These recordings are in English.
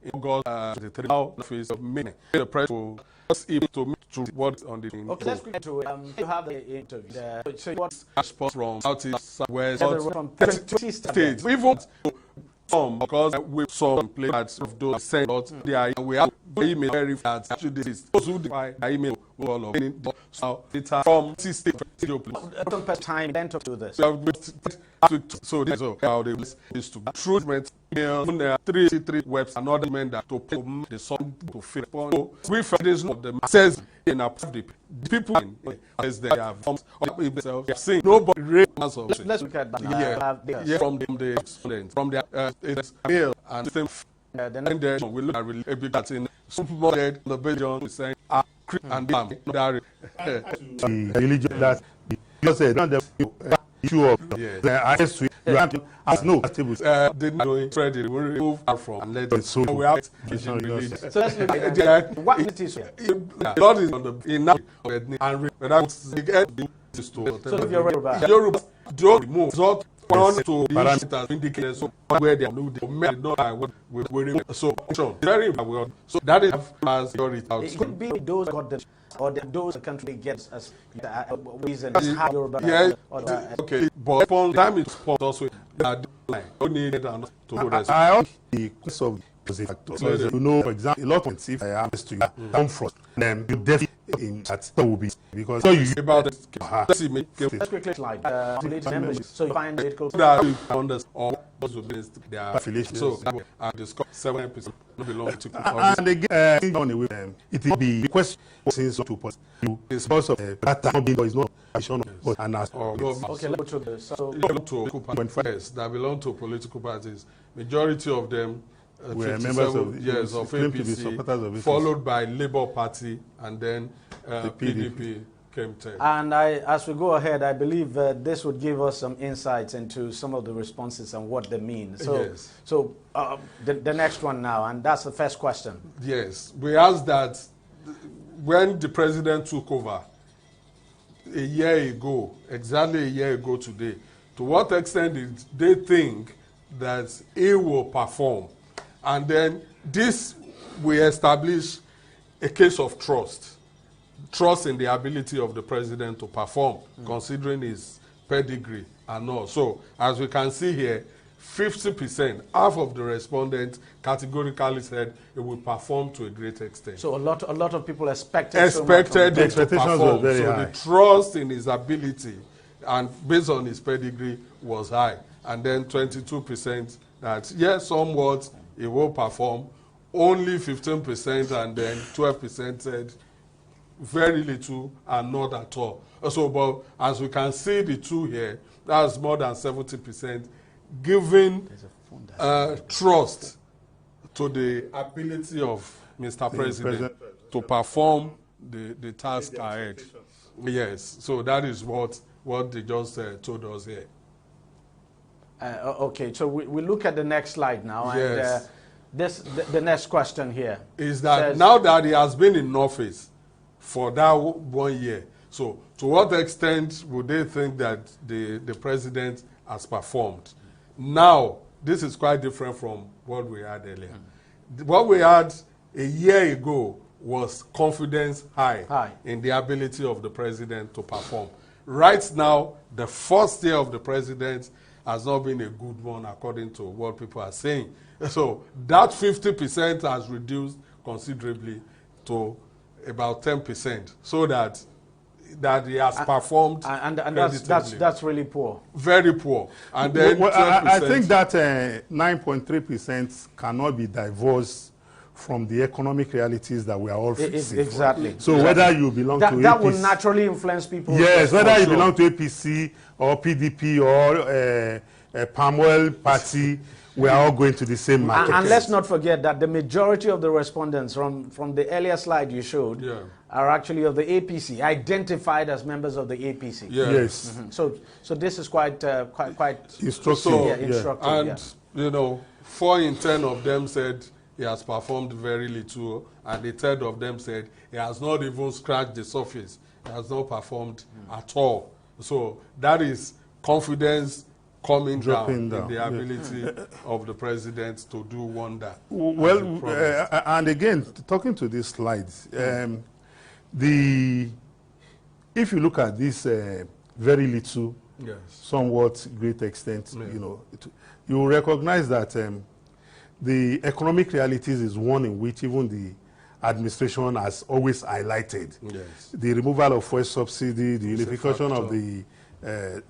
in August 23. Now, office of May. The press will able to meet to what on the okay, let's quickly to you have the interview. So what's response from Southeast, West, from 20 states. We vote some because we saw some players of those sent out there. We have email verified actually this those who defy the email all of it. So data from 60 time then to do this. So this is how they is to through email 3 webs another men that to put the song to fill upon. So we find this of the says in a the people as they have themselves seen nobody raise of let's look at that. Yeah, from the students from their it's mail and same then we look at that in some people dead the Belgian is saying and that religion that because the issue of I guess you have to ask no tables didn't know spread it we remove from and let it so we have religion. So let's look at that. What it is God is on the in and get this to so if you're Yoruba don't move not one to parameters indicate so where they are not so very well so that is as it could be those got the or those the country gets as reason how Yoruba okay but upon time is also don't need it and to rest. I also the cause of the factor. So you know, for example, a lot of if I am to you come from them you definitely in that will be because so you about let's quickly slide so you find it close that or also based their affiliation so and discuss 7% belong to and again on the way it will be the question since to put you is because of that time being is not but and as okay let's go to the so parties that belong to political parties majority of them were members of APC, followed by Labour Party, and then the PDP came 10. And as we go ahead, I believe this would give us some insights into some of the responses and what they mean. So, yes. So the next one now, and that's the first question. Yes, we asked that when the president took over a year ago, exactly a year ago today, to what extent did they think that he will perform? And then this will establish a case of trust in the ability of the president to perform, considering his pedigree and all. So, as we can see here, 50%, half of the respondents categorically said it will perform to a great extent. So a lot of people expected it to perform. Very so high. The trust in his ability and based on his pedigree was high. And then 22% that yes, somewhat it will perform. Only 15% and then 12% said very little and not at all. So, but as we can see the two here, that's more than 70% giving trust to the ability of Mr. President to perform the task ahead. Yes, so that is what they just told us here. Okay, so we look at the next slide now. Yes. And the next question here is that now that he has been in office for that 1 year, so to what extent would they think that the president has performed? Now, this is quite different from what we had earlier. What we had a year ago was confidence high in the ability of the president to perform. Right now, the first year of the president has not been a good one according to what people are saying. So that 50% has reduced considerably to about 10%, so that he has performed and that's really poor. Very poor. And then I think that 9.3% cannot be divorced from the economic realities that we are all facing. Exactly. So whether you belong to APC... That will naturally influence people. Yes, whether you belong to APC or PDP or Palmwell Party, we are all going to the same market. And let's not forget that the majority of the respondents from the earlier slide you showed are actually of the APC, identified as members of the APC. Yeah. Yes. So this is quite instructive. So, instructive. And you know, 4 in 10 of them said he has performed very little, and a third of them said he has not even scratched the surface. He has not performed at all. So that is confidence coming down in the yeah. ability of the president to do wonder. Well, and again, talking to these slides, if you look at this very little, yes, somewhat great extent, you know, you will recognize that the economic realities is one in which even the administration has always highlighted. Yes. The removal of fuel subsidy, the unification of the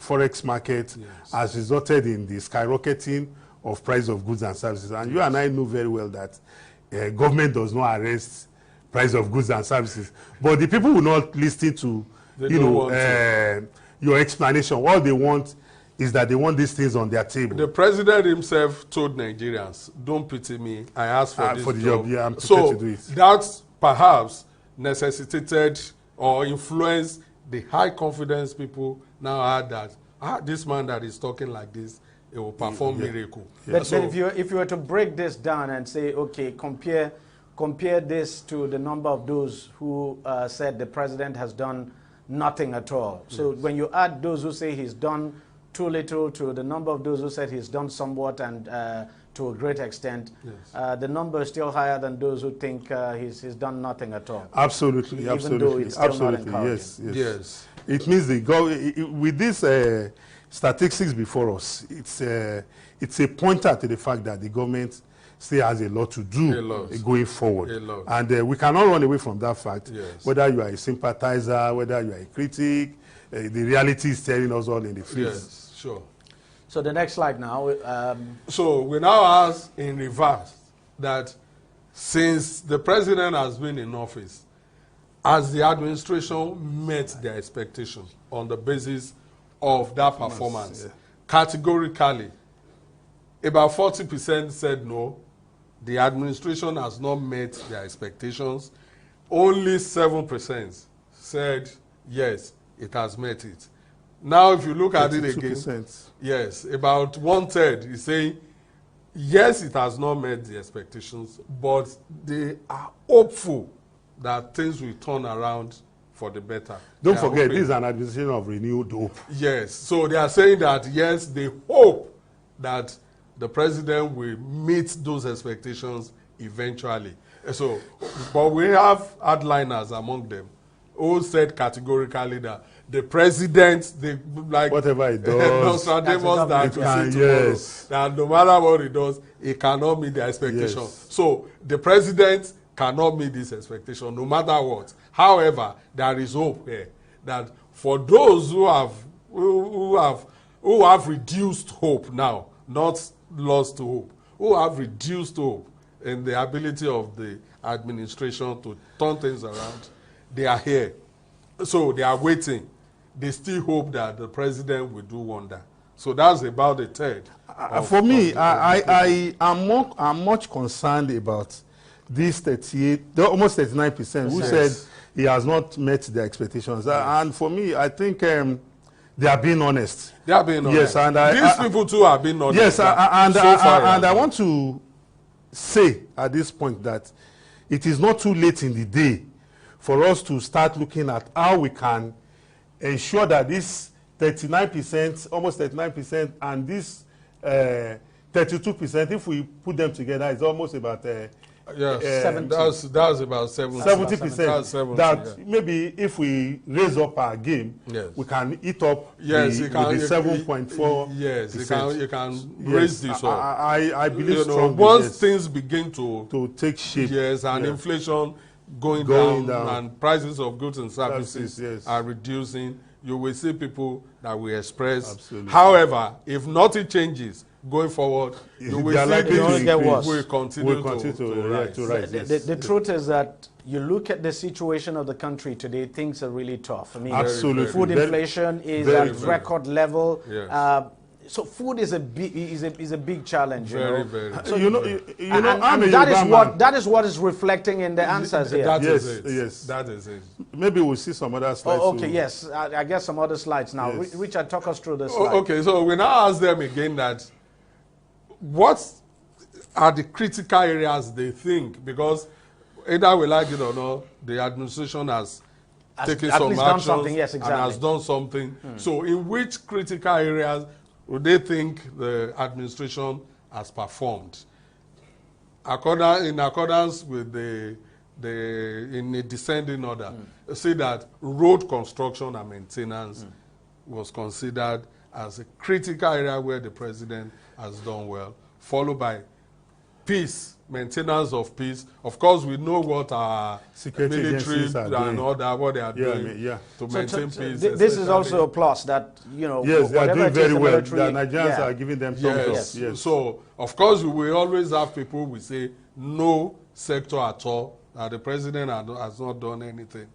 forex market has resulted in the skyrocketing of price of goods and services. And you and I know very well that government does not arrest price of goods and services. But the people will not listen to, your explanation. What they want is that they want these things on their table. The president himself told Nigerians, don't pity me, I asked for this for the job. Yeah, I'm prepared to do it. That perhaps necessitated or influenced the high confidence people now had that, this man that is talking like this, it will perform miracle. Yeah. But if you were to break this down and say, okay, compare this to the number of those who said the president has done nothing at all. So when you add those who say he's done too little to the number of those who said he's done somewhat and to a great extent, the number is still higher than those who think he's done nothing at all. Absolutely, even absolutely, though it's still not encouraging. yes. It means with these statistics before us, it's a pointer to the fact that the government still has a lot to do going forward. And we cannot run away from that fact. Yes. Whether you are a sympathizer, whether you are a critic, the reality is staring us all in the face. Yes, sure. So the next slide now. So we now ask in reverse that since the president has been in office, has the administration met their expectations on the basis of that performance? Yeah. Categorically, about 40% said no. The administration has not met their expectations. Only 7% said yes, it has met it. Now, if you look at it again, yes, about 1/3 is saying yes, it has not met the expectations, but they are hopeful that things will turn around for the better. Don't forget, this is an administration of renewed hope. Yes, so they are saying that yes, they hope that the president will meet those expectations eventually. So, but we have hardliners among them who said categorically that the president, like whatever he does, that no matter what he does, he cannot meet the expectation. Yes. So the president cannot meet this expectation no matter what. However, there is hope here that for those who have reduced hope now, not lost hope, who have reduced hope in the ability of the administration to turn things around, they are here. So they are waiting. They still hope that the president will do wonder. So that's about a third. For me, I'm much concerned about this 38, almost 39% who said he has not met their expectations. And for me, I think they are being honest. They are being honest. Yes, and these people too are being honest. Yes, I want to say at this point that it is not too late in the day for us to start looking at how we can ensure that this 39%, almost 39%, and this 32%, if we put them together, it's almost about 70. That's about 70%. That maybe if we raise up our game, we can eat up the 7.4%. Yes, you can raise this up. I believe strongly. Once things begin to take shape, and inflation going down and prices of goods and services are reducing, you will see people that will express. Absolutely. However, if nothing changes going forward, you will see things will continue to rise. The truth is that you look at the situation of the country today, things are really tough. I mean, absolutely. Food inflation is at record level. Yes. So food is a big challenge. Very. So that is what is reflecting in the answers here. That is it. Maybe we'll see some other slides. Okay, yes. I guess some other slides now. Yes. Richard, talk us through this slide. Okay, so we now ask them again that what are the critical areas they think, because either we like it or not, the administration has taken some action and has done something. So in which critical areas would they think the administration has performed? In accordance with in a descending order, you see that road construction and maintenance was considered as a critical area where the president has done well, followed by peace, maintenance of peace. Of course, we know what our Security military agencies are and doing. all that, what they are doing to So maintain peace. this is also a plus that, you know, Yes, they are whatever doing it is very the well. military- The Nigerians are giving them thumbs up. Yes. So, of course, we will always have people who say no sector at all, that the president has not done anything.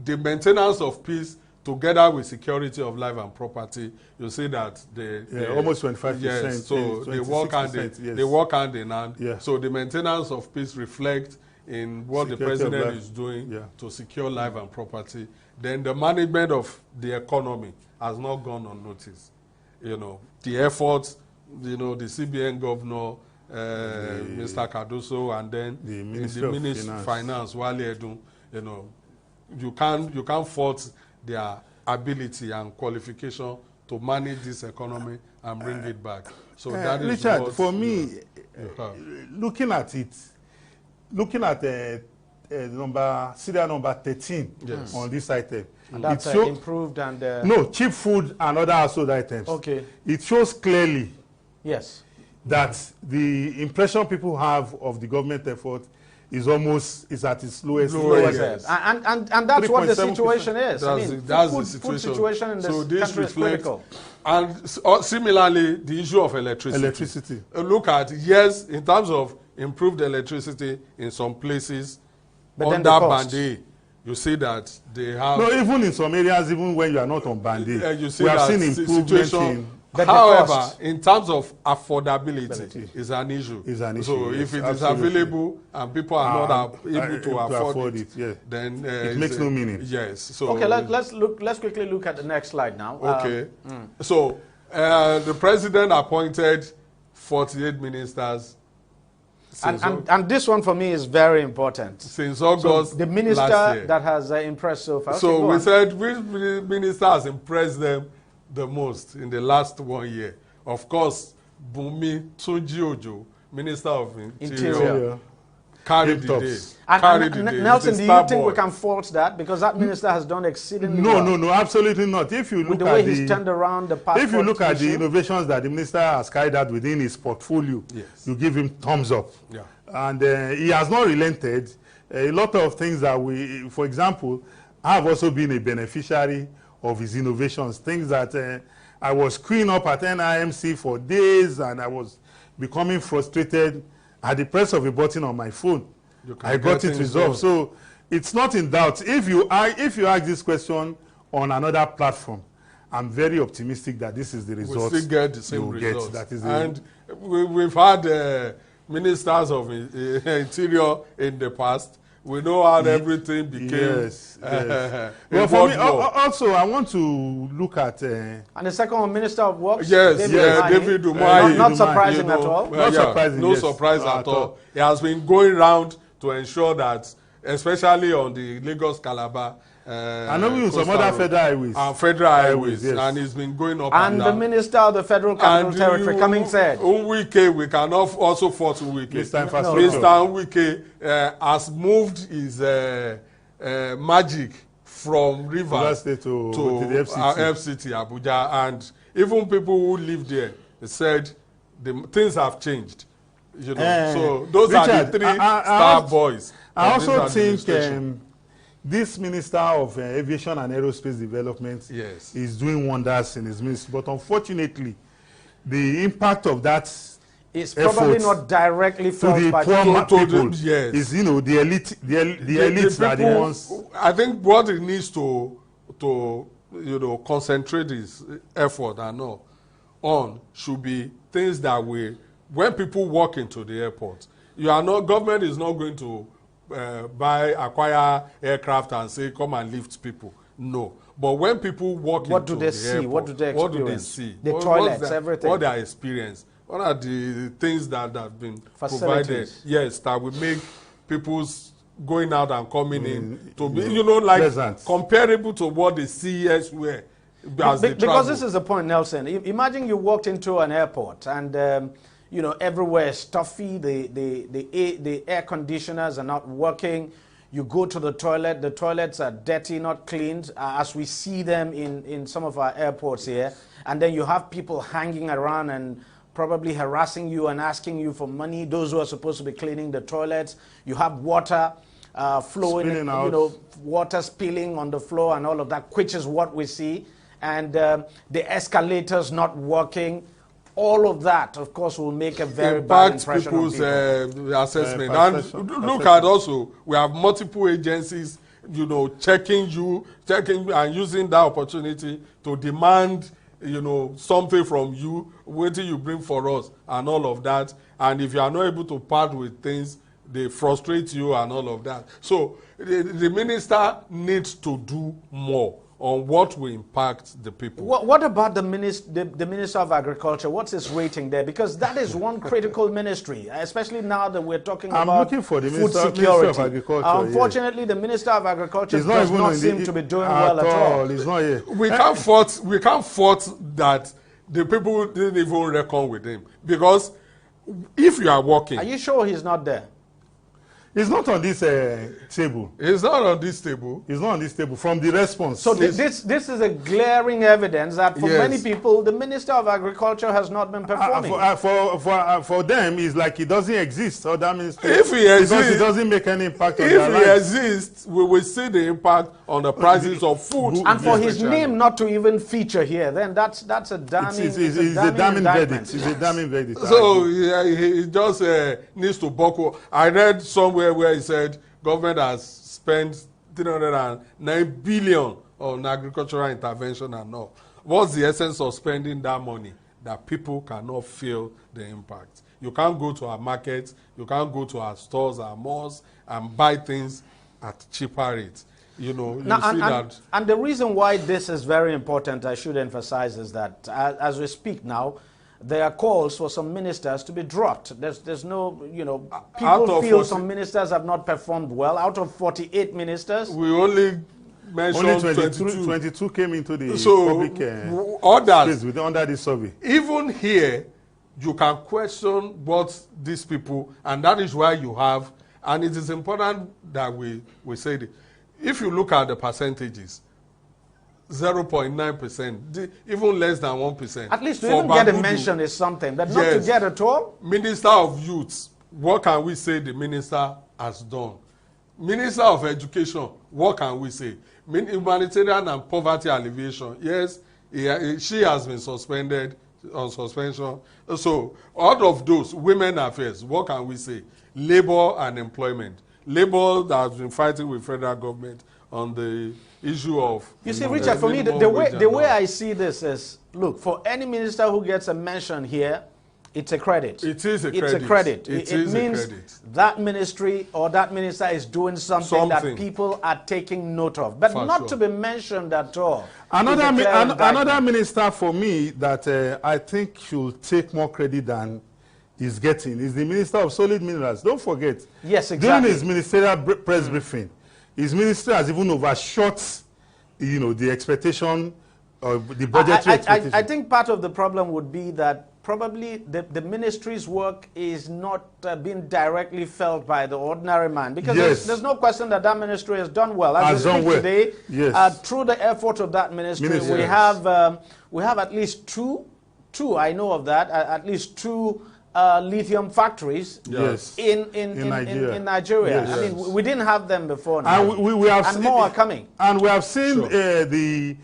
The maintenance of peace, together with security of life and property, you see that almost 25%. Yes, so they work hand in hand. Yeah. So the maintenance of peace reflects in what Security the of president life. is doing Yeah. to secure life and property. Then the management of the economy has not gone unnoticed. You know, the efforts, you know, the CBN governor, Mr. Cardoso, and then the Minister of Finance, Wale Edun, you know, you can't fault their ability and qualification to manage this economy and bring it back. So that is Richard, what, for me, looking at serial number 13 on this item, and that's improved and no, cheap food and other household items. Okay. It shows clearly that the impression people have of the government effort is at its lowest. And that's what the situation is. That's the situation. Food situation in this country is critical. And similarly, the issue of electricity. Look at, yes, in terms of improved electricity in some places, but under Band A, you see that they have... No, even in some areas, even when you are not on Band A, you see we have that seen improvements in... However, in terms of affordability, is an issue. So if it is available and people are not able to afford it, then it makes no meaning. Yes. So okay, let's quickly look at the next slide now. Okay. So the president appointed 48 ministers. And this one for me is very important. Since August the minister last year. that has impressed so far. So we said which minister has impressed them the most in the last 1 year. Of course, Bumi Tunji-Ojo, Minister of Interior, carried the day. And Nelson, do you think we can fault that? Because that minister has done exceedingly well. No, absolutely not. If you look with the way he's turned around the passport if you look at issue, the innovations that the minister has carried out within his portfolio, you give him thumbs up. Yeah. And he has not relented. A lot of things that for example, I have also been a beneficiary of his innovations, things that I was queuing up at NIMC for days and I was becoming frustrated. At the press of a button on my phone, I got it resolved. So it's not in doubt. If you ask this question on another platform, I'm very optimistic that this is the result. We still get the same results. That is and we've had ministers of Interior in the past. We know how everything became. Yes. Well, for me, also, I want to look at... and the second one, Minister of Works? David Umahi. Not surprising at all. Not surprising, no surprise at all. He has been going around to ensure that, especially on the Lagos-Calabar, and even some other federal highways. Federal highways, yes. And he's been going up and down. And the Minister of the Federal Capital Territory coming third. Nwike, we can also fault Nwike. Mr. Nwike has moved his magic from Rivers to the FCT, Abuja. And even people who live there said things have changed. You know, so those Richard, are the three star boys. I also think this Minister of Aviation and Aerospace Development is doing wonders in his ministry. But unfortunately, the impact of that is probably not directly felt by the poor people. Is the elite, the elites are the ones. I think what it needs to concentrate his effort and all on should be things that when people walk into the airport, government is not going to acquire aircraft and say, come and lift people. No. But when people walk into the airport, what do they experience? What do they see? The toilets, everything. What they experience? What are the things that have been provided? Yes, that will make people's going out and coming in to be, pleasant. comparable to what they see elsewhere. as they travel. Because this is the point, Nelson. Imagine you walked into an airport and you know, everywhere is stuffy. The air conditioners are not working. You go to the toilet. The toilets are dirty, not cleaned, as we see them in some of our airports here. And then you have people hanging around and probably harassing you and asking you for money. Those who are supposed to be cleaning the toilets. You have water flowing, you know, water spilling on the floor and all of that, which is what we see. And the escalators not working. All of that, of course, will make a very bad impression on people. Assessment. And look at also, we have multiple agencies, you know, checking and using that opportunity to demand, you know, something from you, waiting you bring for us, and all of that. And if you are not able to part with things, they frustrate you and all of that. So the minister needs to do more on what will impact the people. What about the Minister of Agriculture? What's his rating there? Because that is one critical ministry, especially now that we're talking about looking for the food security. Minister of Agriculture. Unfortunately, the Minister of Agriculture does not seem to be doing well at all. He's not here. We can't fault that the people didn't even reckon with him. Because if you are working... Are you sure he's not there? It's not on this table. It's not on this table. It's not on this table. From the response. So this is a glaring evidence that for many people, the Minister of Agriculture has not been performing. For them, it's like he doesn't exist. So that means if he exists, because he doesn't make any impact on their lives. If he exists, we will see the impact on the prices of food. And for his name not to even feature here, then that's a damning. It's a damning verdict. It's a damning verdict. So he just needs to buckle. I read somewhere where he said government has spent 309 billion on agricultural intervention and all. What's the essence of spending that money? That people cannot feel the impact. You can't go to our markets, you can't go to our stores, our malls, and buy things at cheaper rates. You know, and the reason why this is very important, I should emphasize, is that as we speak now, there are calls for some ministers to be dropped. There's no, you know, people feel some ministers have not performed well. Out of 48 ministers, we only mentioned 22 came into the public space under this survey. Even here, you can question what these people, and that is why you have, and it is important that we say it. If you look at the percentages, 0.9%, even less than 1%. At least to even get a mention is something, but not to get at all. Minister of Youth, what can we say the minister has done? Minister of Education, what can we say? Humanitarian and poverty alleviation, yes, she has been suspended on suspension. So out of those, women affairs, what can we say? Labor and employment. Labor that has been fighting with federal government on the issue of... You see, Richard, for me, the way I see this is, look, for any minister who gets a mention here, it's a credit. It is a credit. It's a credit. It means that ministry or that minister is doing something that people are taking note of, but not to be mentioned at all. Another minister for me that I think should take more credit than he's getting is the Minister of Solid Minerals. Don't forget. Yes, exactly. During his ministerial press briefing, his ministry has even overshot, you know, the expectation of the budgetary expectation. I think part of the problem would be that probably the ministry's work is not being directly felt by the ordinary man, because there's no question that ministry has done well. As we speak today, through the effort of that ministry, we have at least two, I know of that, at least two lithium factories in Nigeria. Yes. I mean, we didn't have them before now. And we have seen, more are coming. And we have seen the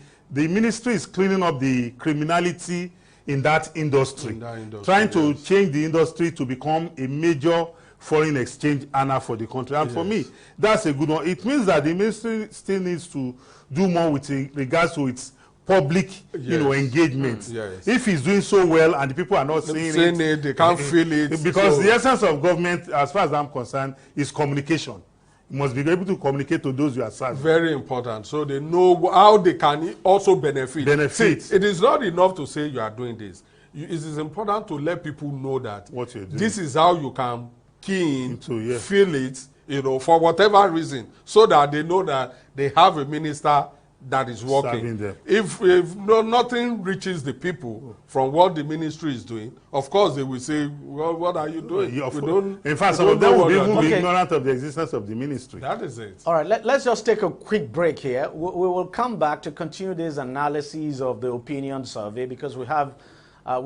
ministry is cleaning up the criminality in that industry, trying to change the industry to become a major foreign exchange earner for the country. And for me, that's a good one. It means that the ministry still needs to do more with regards to its public, you know, engagement. If he's doing so well and the people are not seeing it, they can't feel it. Because the essence of government, as far as I'm concerned, is communication. You must be able to communicate to those you are serving. Very important. So they know how they can also benefit. See, it is not enough to say you are doing this. It is important to let people know that what you're doing. This is how you can key in, feel it, you know, for whatever reason, so that they know that they have a minister that is working. Serving them. If nothing reaches the people from what the ministry is doing, of course they will say, well, what are you doing? In fact, some of them will even be ignorant of the existence of the ministry. That is it. All right, let's just take a quick break here. We will come back to continue this analysis of the opinion survey because we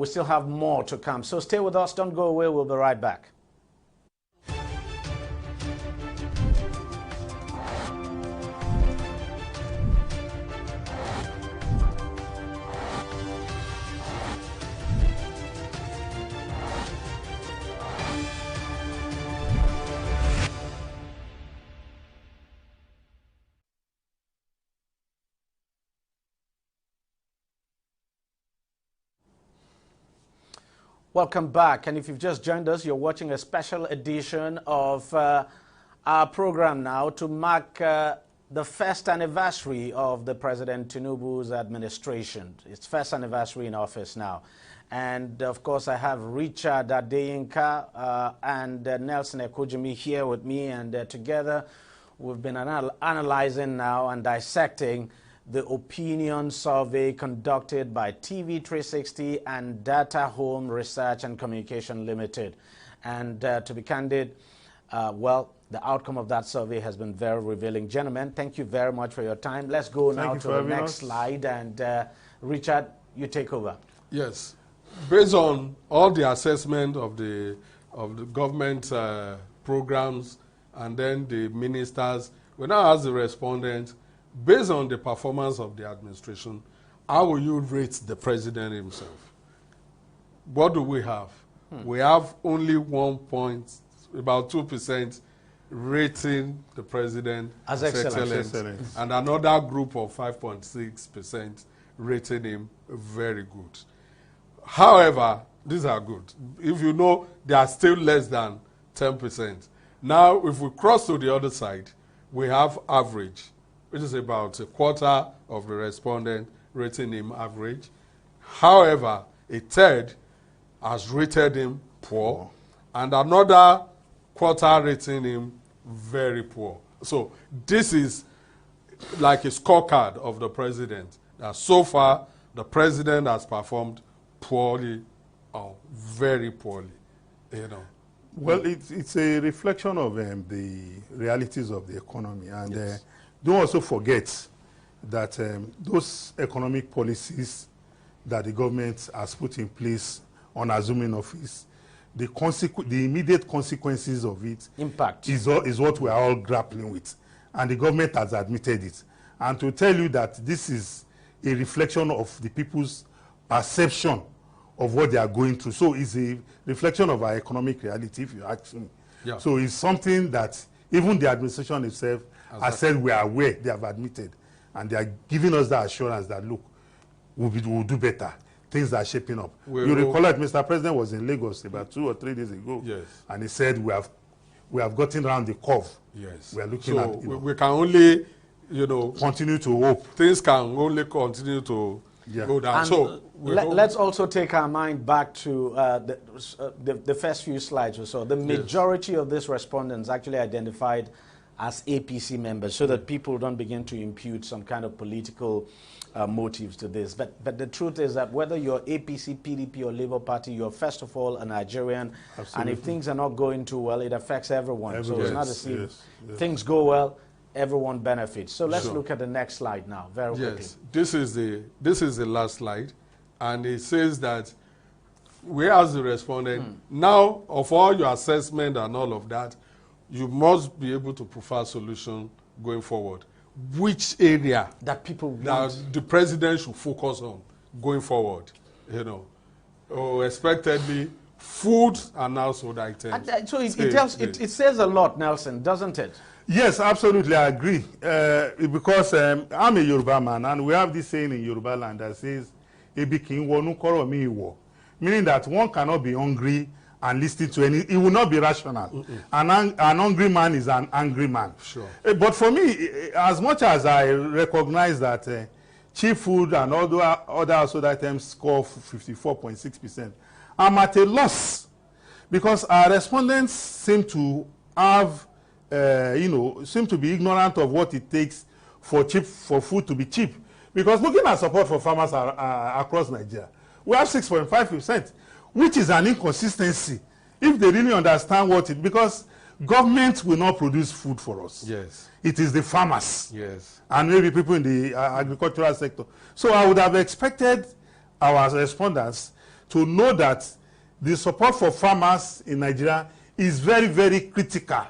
still have more to come. So stay with us. Don't go away. We'll be right back. Welcome back, and if you've just joined us, you're watching a special edition of our program now to mark the first anniversary of the President Tinubu's administration. It's first anniversary in office now. And of course, I have Richard Adeyinka and Nelson Ekojimi here with me, and together we've been analyzing now and dissecting the opinion survey conducted by TV360 and Data Home Research and Communication Limited. And to be candid, well, the outcome of that survey has been very revealing. Gentlemen, thank you very much for your time. Let's go now to the next slide. And Richard, you take over. Yes. Based on all the assessment of the government programs and then the ministers, we now ask the respondents, based on the performance of the administration, how will you rate the president himself? What do we have? We have only 1 point, about 2% rating the president as excellent, and another group of 5.6% rating him very good. However, these are good. If you know, they are still less than 10%. Now, if we cross to the other side, we have average, which is about a quarter of the respondent rating him average. However, a third has rated him poor, and another quarter rating him very poor. So this is like a scorecard of the president, that so far the president has performed poorly or very poorly, you know. Well, it's a reflection of the realities of the economy, and don't also forget that those economic policies that the government has put in place on assuming office, the immediate consequences of it impact is what we are all grappling with, and the government has admitted it. And to tell you that this is a reflection of the people's perception of what they are going through, so it's a reflection of our economic reality, if you ask me. Yeah. So it's something that even the administration itself has said we are aware, they have admitted, and they are giving us that assurance that, look, we'll do better. Things are shaping up. You recall that Mr. President was in Lagos about 2 or 3 days ago, yes, and he said we have gotten around the curve. Yes, we are looking so at. We can only, continue to hope. Things can only continue to go down. And so let's also take our mind back to the first few slides or so. The majority of these respondents actually identified as APC members, so that people don't begin to impute some kind of political motives to this. But the truth is that whether you're APC, PDP, or Labour Party, you're first of all a Nigerian. Absolutely. And if things are not going too well, it affects everyone. So it's not as if things go well, everyone benefits. So let's look at the next slide now, very quickly. This is the last slide, and it says that we ask the respondent, now of all your assessment and all of that, you must be able to provide solution going forward. Which area that people that the president should focus on going forward? Expectedly, food and household items. So it says a lot, Nelson, doesn't it? Yes, absolutely, I agree. Because I'm a Yoruba man, and we have this saying in Yoruba land that says, meaning that one cannot be hungry and listen to any, it will not be rational. An hungry man is an angry man. Sure. But for me, as much as I recognize that cheap food and other household items score 54.6%, I'm at a loss, because our respondents seem to have, seem to be ignorant of what it takes for food to be cheap. Because looking at support for farmers across Nigeria, we have 6.5%, which is an inconsistency if they really understand what it, because government will not produce food for us. Yes. It is the farmers. Yes. And maybe people in the agricultural sector. So I would have expected our respondents to know that the support for farmers in Nigeria is very, very critical.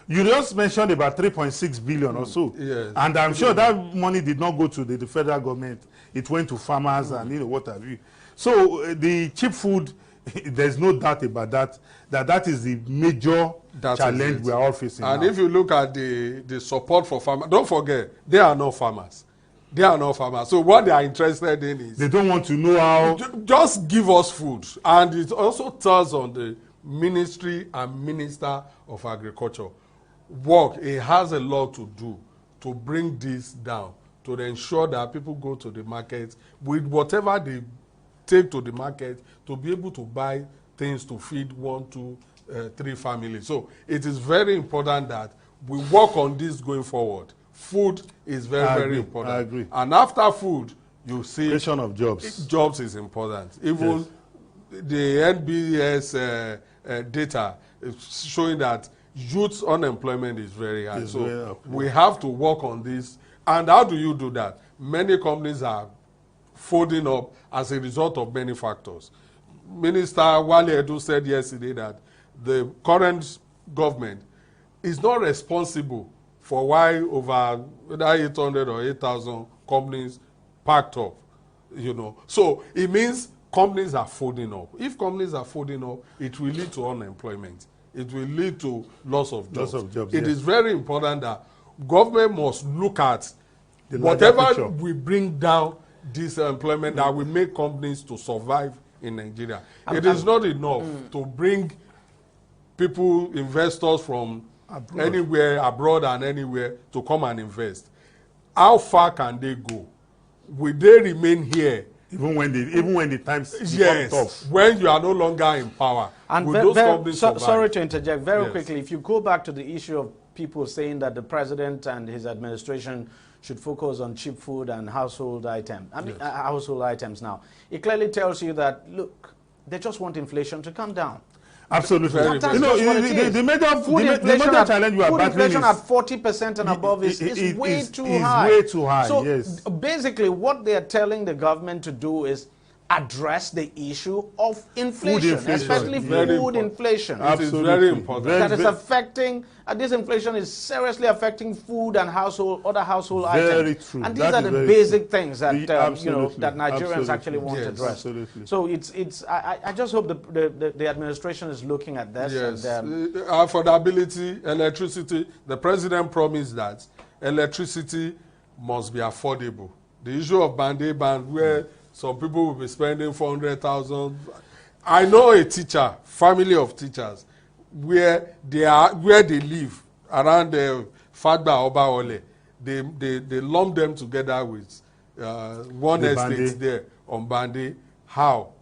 You just mentioned about 3.6 billion or so. Yes. And I'm sure that money did not go to the federal government. It went to farmers and what have you. So the cheap food, there's no doubt about that is the major challenge we are all facing And now. if you look at the support for farmers, don't forget, they are not farmers. They are not farmers. So what they are interested in is... They don't want to know how... Just give us food. And it also tells on the Ministry and Minister of Agriculture. Work, it has a lot to do to bring this down, to ensure that people go to the market with whatever they take to the market to be able to buy things to feed 1, 2, 3 families. So it is very important that we work on this going forward. Food is very important. I agree. And after food, you see... Creation of jobs. Jobs is important. Even the NBS data is showing that youth unemployment is very high. So we have to work on this. And how do you do that? Many companies are folding up as a result of many factors. Minister Wale Edu said yesterday that the current government is not responsible for why over 800 or 8,000 companies packed up, So it means companies are folding up. If companies are folding up, it will lead to unemployment. It will lead to loss of jobs. It is very important that government must look at whatever we bring down this employment that will make companies to survive in Nigeria. It is not enough to bring people, investors from anywhere, abroad and anywhere, to come and invest. How far can they go? Will they remain here? Even when the times become tough. When you are no longer in power. And will those companies survive? Sorry to interject very quickly. If you go back to the issue of people saying that the president and his administration should focus on cheap food and household items. Household items now. It clearly tells you that, look, they just want inflation to come down. Absolutely. The major challenge you are battling inflation at 40% and above is way too high. Way too high. So yes. basically, what they are telling the government to do is address the issue of inflation, especially food inflation. It is very important. That is affecting, this inflation is seriously affecting food and other household items. Very true. And these are the basic things that that Nigerians actually want to address. Absolutely. So I just hope the administration is looking at this. Yes. And, affordability, electricity. The president promised that electricity must be affordable. The issue of band where some people will be spending 400,000. I know a teacher, family of teachers, where they live around the Fagba Obaole. They lump them together with one estate there on Bande. How?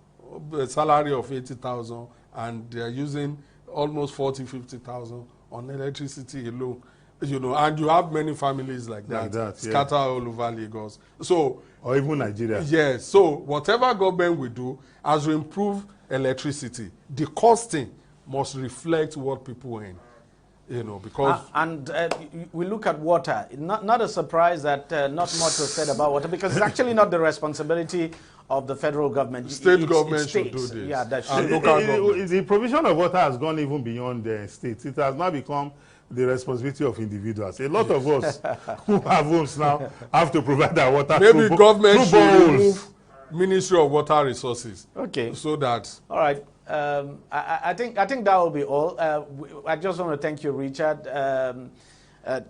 A salary of 80,000, and they are using almost 50,000 on electricity alone. And you have many families like that scattered all over Lagos. So, or even Nigeria. Yes. So whatever government will do, as we improve electricity, the costing must reflect what people earn. Because we look at water. Not a surprise that not much was said about water, because it's actually not the responsibility of the federal government. State government should do this. Yeah, that should. And local government. The provision of water has gone even beyond the states. It has now become the responsibility of individuals. A lot of us who have homes now have to provide our water. Maybe government should remove Ministry of Water Resources. Okay. So that. All right. I think that will be all. I just want to thank you, Richard.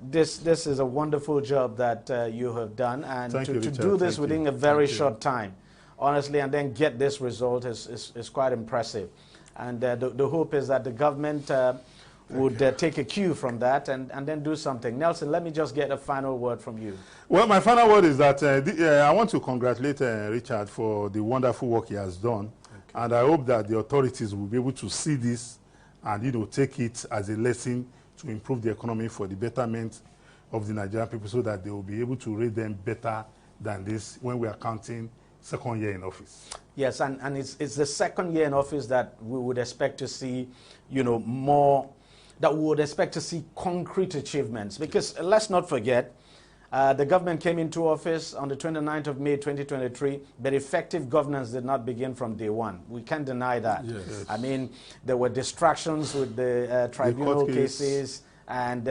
This is a wonderful job that you have done, and to do this within a very short time, honestly, and then get this result is quite impressive. And the hope is that the government would take a cue from that and then do something. Nelson, let me just get a final word from you. Well, my final word is that I want to congratulate Richard for the wonderful work he has done. Okay. And I hope that the authorities will be able to see this and take it as a lesson to improve the economy for the betterment of the Nigerian people so that they will be able to rate them better than this when we are counting second year in office. Yes, and it's the second year in office that we would expect to see, more, that we would expect to see concrete achievements. Because let's not forget, the government came into office on the 29th of May 2023, but effective governance did not begin from day one. We can't deny that. Yes. I mean, there were distractions with the tribunal cases, and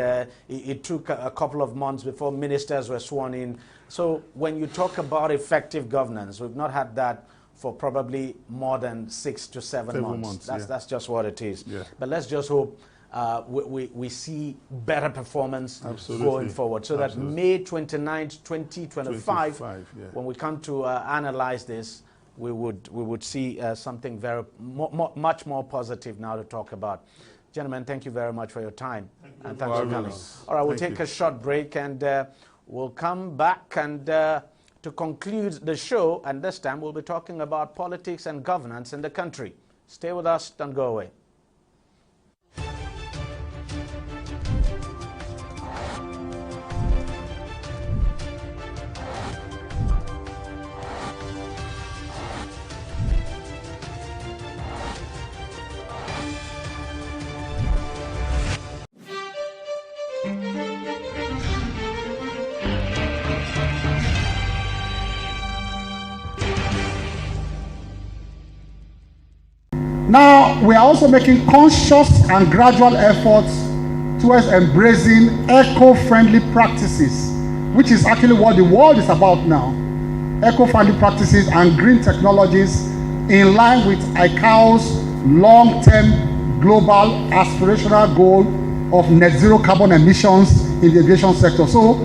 it took a couple of months before ministers were sworn in. So when you talk about effective governance, we've not had that for probably more than 6 to 7 months. That's just what it is. Yeah. But let's just hope we see better performance going forward. So that May 29th, 2025, when we come to analyze this, we would see something much more positive now to talk about. Gentlemen, thank you very much for your time. And thanks for coming. All right, we'll take a short break, and we'll come back and to conclude the show, and this time we'll be talking about politics and governance in the country. Stay with us, don't go away. Now, we are also making conscious and gradual efforts towards embracing eco-friendly practices, which is actually what the world is about now. Eco-friendly practices and green technologies in line with ICAO's long-term global aspirational goal of net zero carbon emissions in the aviation sector. So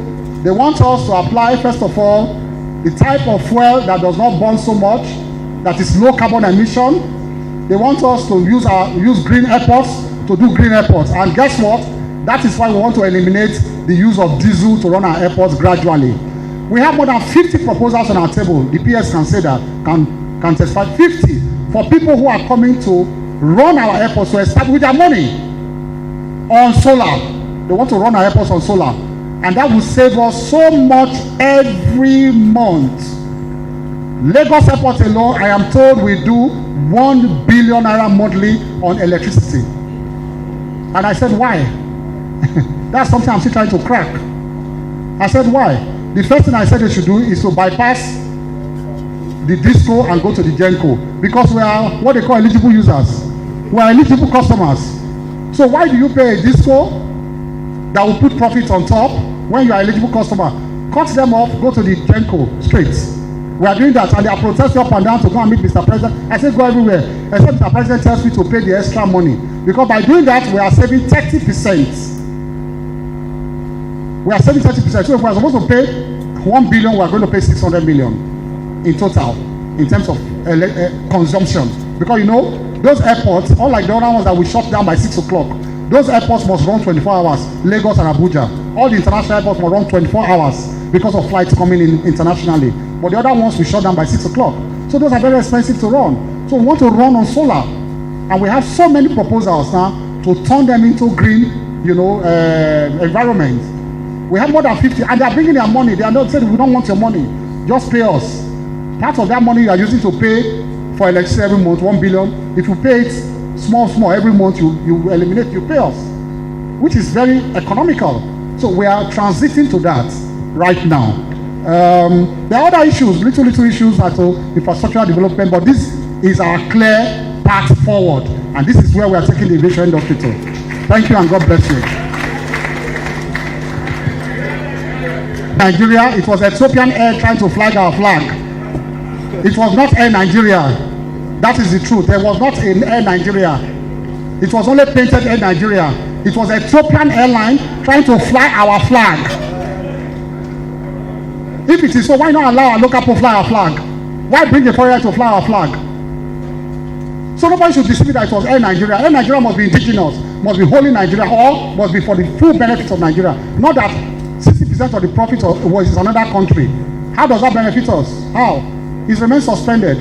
they want us to apply, first of all, the type of fuel that does not burn so much, that is low carbon emission. They want us to use green airports to do green airports. And guess what? That is why we want to eliminate the use of diesel to run our airports gradually. We have more than 50 proposals on our table. The PS can say that, can testify. 50 for people who are coming to run our airports to establish with their money on solar. They want to run our airports on solar. And that will save us so much every month. Lagos Airport alone, I am told, we do 1 billion naira monthly on electricity. And I said, why? That's something I'm still trying to crack. I said, why? The first thing I said they should do is to bypass the disco and go to the Genco, because we are what they call eligible users. We are eligible customers. So why do you pay a disco that will put profit on top when you are eligible customer? Cut them off, go to the Genco straight. We are doing that, and they are protesting up and down to go and meet Mr. President. I said go everywhere, except Mr. President tells me to pay the extra money. Because by doing that, we are saving 30%. We are saving 30%. So if we are supposed to pay 1 billion, we are going to pay 600 million in total, in terms of consumption. Because those airports, unlike the other ones that we shut down by 6 o'clock, those airports must run 24 hours, Lagos and Abuja. All the international airports must run 24 hours because of flights coming in internationally. But the other ones we shut down by 6 o'clock. So those are very expensive to run. So we want to run on solar. And we have so many proposals now to turn them into green, environment. We have more than 50, and they are bringing their money. They are not saying we don't want your money, just pay us. Part of that money you are using to pay for electricity every month, 1 billion. If you pay it small every month, you eliminate, you pay us, which is very economical. So we are transiting to that right now. There are other issues, little issues at infrastructural development, but this is our clear path forward, and this is where we are taking the aviation industry to. Thank you, and God bless you. Nigeria, it was Ethiopian Air trying to flag our flag. It was not Air Nigeria. That is the truth. There was not an Air Nigeria. It was only painted Air Nigeria. It was Ethiopian airline trying to fly our flag. If it is so, why not allow our local people to fly our flag? Why bring a foreigner to fly our flag? So nobody should dispute that it was Air Nigeria. Air Nigeria must be indigenous, must be wholly Nigeria, or must be for the full benefits of Nigeria. Not that 60% of the profit was another country. How does that benefit us? How? It remains suspended.